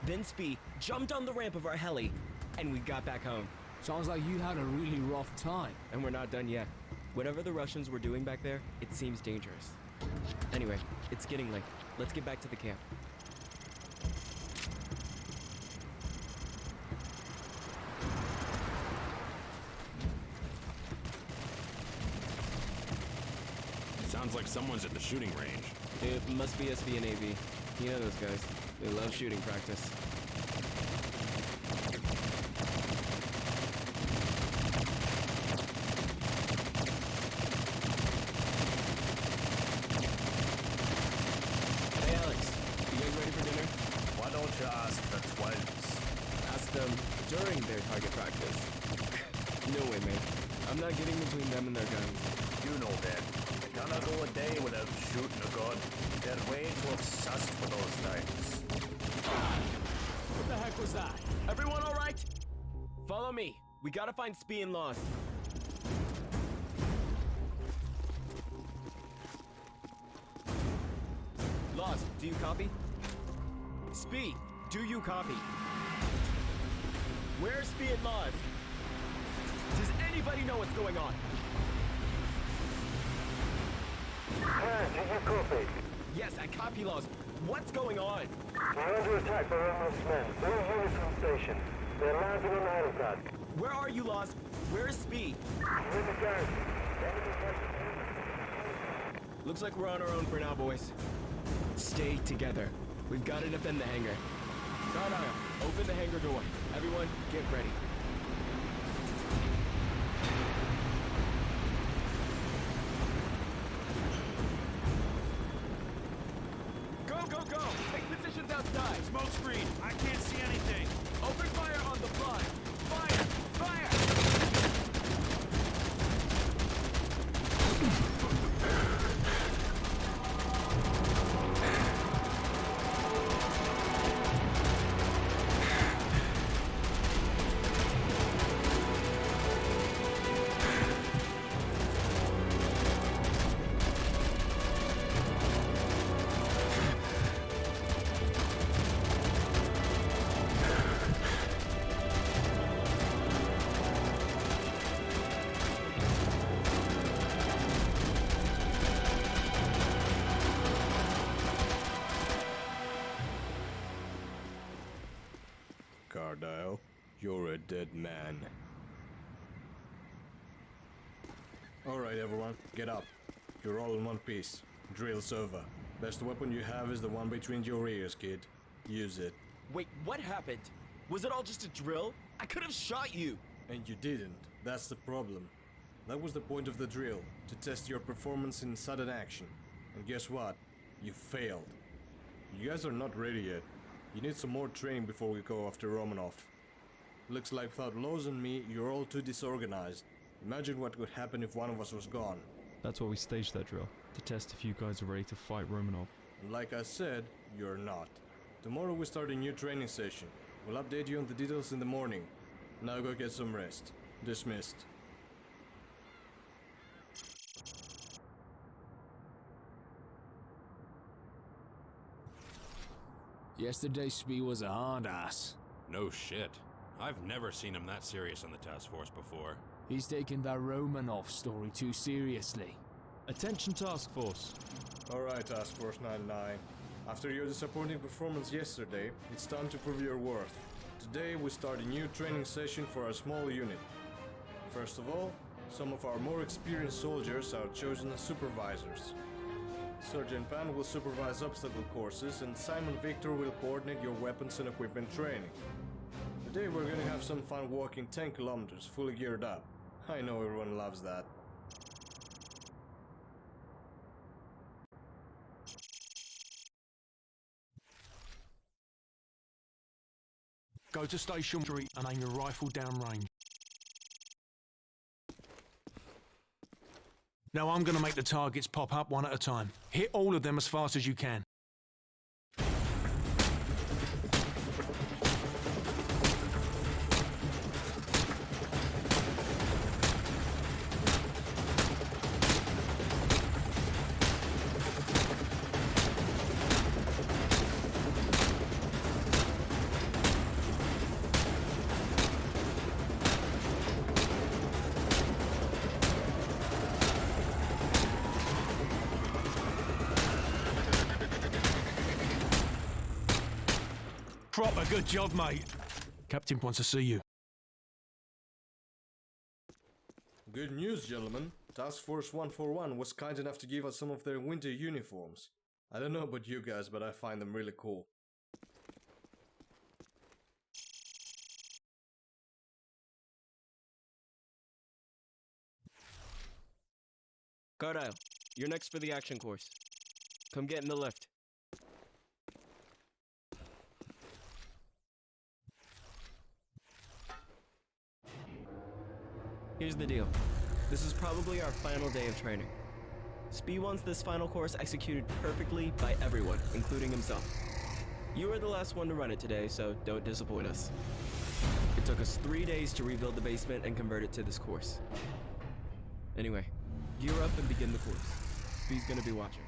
Then Spee jumped on the ramp of our heli, and we got back home. Sounds like you had a really rough time. And we're not done yet. Whatever the Russians were doing back there, it seems dangerous. Anyway, it's getting late. Let's get back to the camp. Sounds like someone's at the shooting range. It must be SV and AV. You know those guys. They love shooting practice. Hey Alex, you guys ready for dinner? Why don't you ask the twins? Ask them during their target practice. No way, man. I'm not getting between them and their guns. You know that. They cannot go a day without shooting a gun. They're way too obsessed with those things. What the heck was that? Everyone all right? Follow me. We gotta find Spee and Lost. Lost, do you copy? Spee, do you copy? Where's Spee and Lost? Does anybody know what's going on? Do you copy? Yes, I copy, Lost. What's going on? We're under attack by Romanov's men. All units on station. They're landing on the helipad. Where are you, Lost? Where's Spee? We're in the garrison. The enemy has- Looks like we're on our own for now, boys. Stay together. We've got to defend the hangar. Naya, open the hangar door. Everyone, get ready. Go, go, go! Take positions outside. Smoke screen! I can't see anything! Open fire on the fly. Fire! Fire! Cardile, you're a dead man. Alright everyone, get up. You're all in one piece. Drill's over. Best weapon you have is the one between your ears, kid. Use it. Wait, what happened? Was it all just a drill? I could have shot you. And you didn't. That's the problem. That was the point of the drill, to test your performance in sudden action. And guess what? You failed. You guys are not ready yet. You need some more training before we go after Romanov. Looks like without Lowe's and me, you're all too disorganized. Imagine what could happen if one of us was gone. That's why we staged that drill, to test if you guys are ready to fight Romanov. And like I said, you're not. Tomorrow we start a new training session. We'll update you on the details in the morning. Now go get some rest. Dismissed. Yesterday, Spee was a hard ass. No shit. I've never seen him that serious on the task force before. He's taken that Romanov story too seriously. Attention task force. Alright, Task Force 99. After your disappointing performance yesterday, it's time to prove your worth. Today we start a new training session for our small unit. First of all, some of our more experienced soldiers are chosen as supervisors. Sergeant Pan will supervise obstacle courses and Simon Victor will coordinate your weapons and equipment training. Today we're gonna have some fun walking 10 kilometers fully geared up. I know everyone loves that. Go to Station Street and aim your rifle downrange. Now I'm going to make the targets pop up one at a time. Hit all of them as fast as you can. Proper good job, mate. Captain wants to see you. Good news, gentlemen. Task Force 141 was kind enough to give us some of their winter uniforms. I don't know about you guys, but I find them really cool. Carlisle, you're next for the action course. Come get in the lift. Here's the deal. This is probably our final day of training. Spee wants this final course executed perfectly by everyone, including himself. You were the last one to run it today, so don't disappoint us. It took us 3 days to rebuild the basement and convert it to this course. Anyway, gear up and begin the course. Spee's gonna be watching.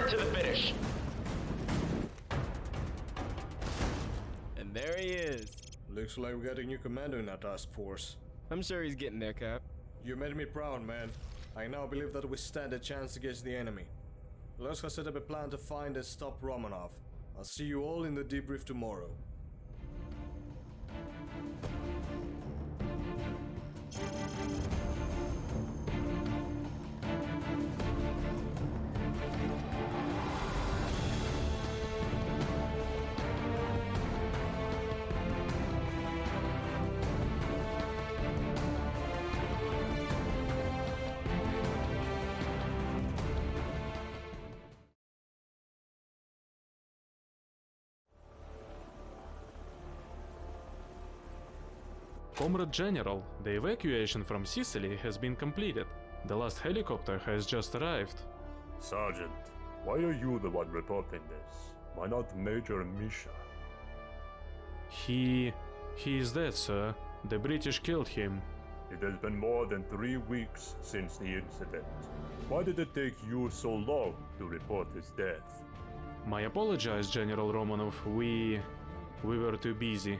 To the finish. And there he is. Looks like we got a new commander in our task force. I'm sure he's getting there, Cap. You made me proud, man. I now believe that we stand a chance against the enemy. Lusk has set up a plan to find and stop Romanov. I'll see you all in the debrief tomorrow. Comrade General, the evacuation from Sicily has been completed. The last helicopter has just arrived. Sergeant, why are you the one reporting this? Why not Major Misha? He is dead, sir. The British killed him. It has been more than 3 weeks since the incident. Why did it take you so long to report his death? I apologize, General Romanov. We were too busy.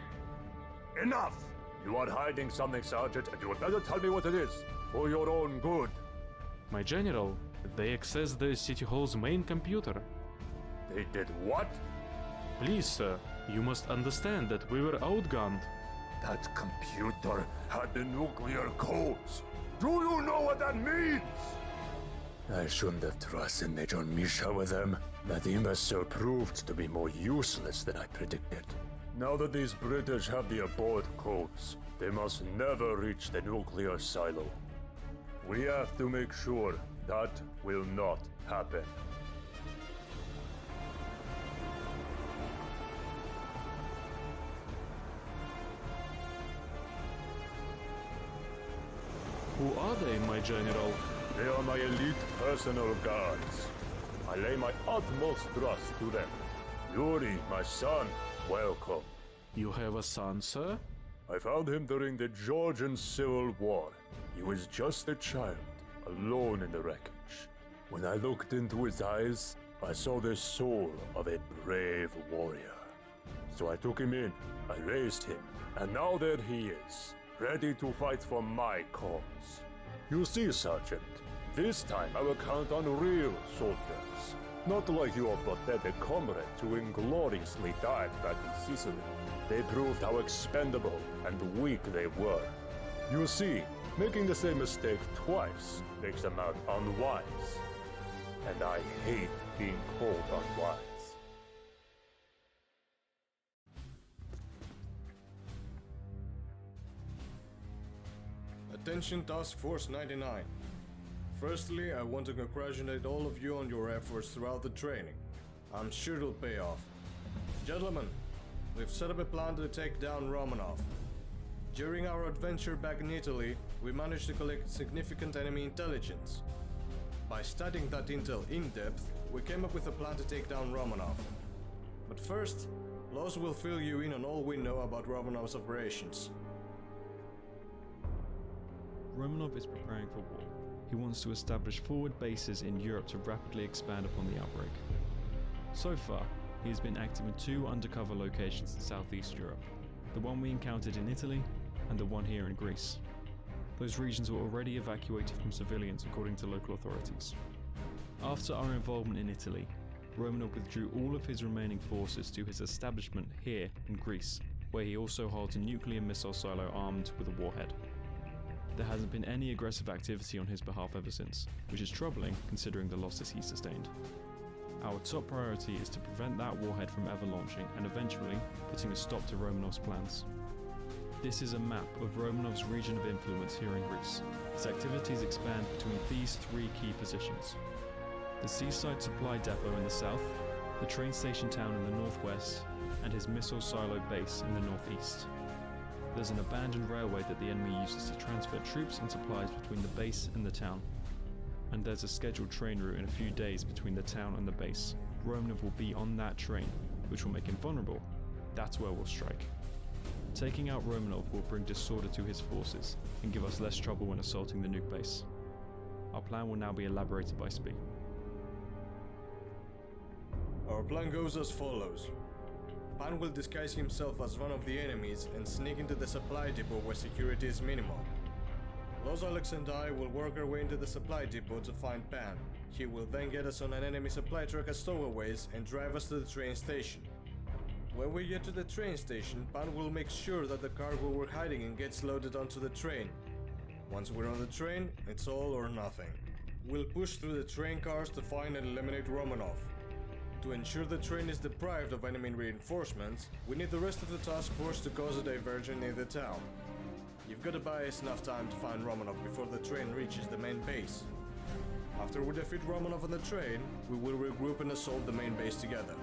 Enough! You are hiding something, Sergeant, and you had better tell me what it is, for your own good. My General, they accessed the City Hall's main computer. They did what? Please, sir, you must understand that we were outgunned. That computer had the nuclear codes. Do you know what that means? I shouldn't have trusted Major Misha with them. That imbecile proved to be more useless than I predicted. Now that these British have the abort codes, they must never reach the nuclear silo. We have to make sure that will not happen. Who are they, my General? They are my elite personal guards. I lay my utmost trust to them. Yuri, my son, welcome. You have a son, sir? I found him during the Georgian Civil War. He was just a child, alone in the wreckage. When I looked into his eyes, I saw the soul of a brave warrior. So I took him in, I raised him, and now there he is, ready to fight for my cause. You see, Sergeant, This time I will count on real soldiers. Not like your pathetic comrades who ingloriously died back in Sicily. They proved how expendable and weak they were. You see, making the same mistake twice makes a man unwise. And I hate being called unwise. Attention Task Force 99. Firstly, I want to congratulate all of you on your efforts throughout the training. I'm sure it'll pay off. Gentlemen, we've set up a plan to take down Romanov. During our adventure back in Italy, we managed to collect significant enemy intelligence. By studying that intel in depth, we came up with a plan to take down Romanov. But first, Los will fill you in on all we know about Romanov's operations. Romanov is preparing for war. He wants to establish forward bases in Europe to rapidly expand upon the outbreak. So far, he has been active in 2 undercover locations in Southeast Europe, the one we encountered in Italy and the one here in Greece. Those regions were already evacuated from civilians according to local authorities. After our involvement in Italy, Romanov withdrew all of his remaining forces to his establishment here in Greece, where he also holds a nuclear missile silo armed with a warhead. There hasn't been any aggressive activity on his behalf ever since, which is troubling considering the losses he sustained. Our top priority is to prevent that warhead from ever launching and eventually putting a stop to Romanov's plans. This is a map of Romanov's region of influence here in Greece. His activities expand between these 3 key positions: the seaside supply depot in the south, the train station town in the northwest, and his missile silo base in the northeast. There's an abandoned railway that the enemy uses to transfer troops and supplies between the base and the town. And there's a scheduled train route in a few days between the town and the base. Romanov will be on that train, which will make him vulnerable. That's where we'll strike. Taking out Romanov will bring disorder to his forces and give us less trouble when assaulting the nuke base. Our plan will now be elaborated by Spee. Our plan goes as follows. Pan will disguise himself as one of the enemies and sneak into the supply depot where security is minimal. Los Alex and I will work our way into the supply depot to find Pan. He will then get us on an enemy supply truck as stowaways and drive us to the train station. When we get to the train station, Pan will make sure that the cargo we're hiding in gets loaded onto the train. Once we're on the train, it's all or nothing. We'll push through the train cars to find and eliminate Romanov. To ensure the train is deprived of enemy reinforcements, we need the rest of the task force to cause a diversion near the town. You've got to buy us enough time to find Romanov before the train reaches the main base. After we defeat Romanov on the train, we will regroup and assault the main base together.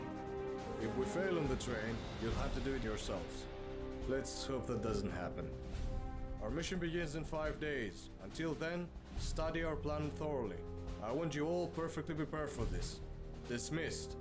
If we fail on the train, you'll have to do it yourselves. Let's hope that doesn't happen. Our mission begins in 5 days. Until then, study our plan thoroughly. I want you all perfectly prepared for this. Dismissed.